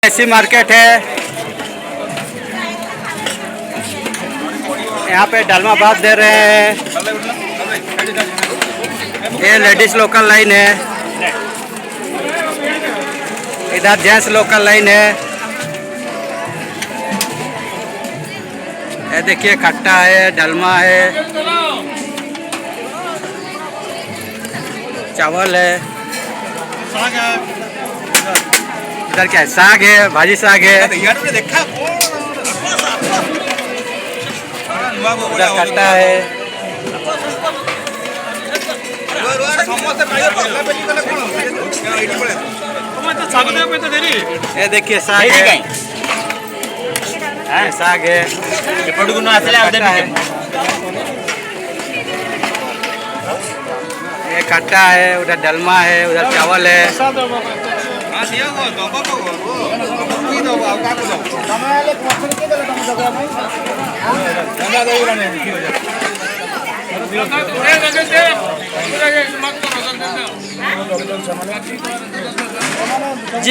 ऐसी मार्केट है। यहाँ पे डालमा भात दे रहे हैं। ये लेडीज लोकल लाइन है, इधर जेंट्स लोकल लाइन है। ये देखिए खट्टा है, डालमा है, चावल है, इधर क्या है, साग है, भाजी साग है, इधर खट्टा है। ये देखिए साग है, साग है, खट्टा है, ये खट्टा है, उधर डलमा है, उधर चावल है। जी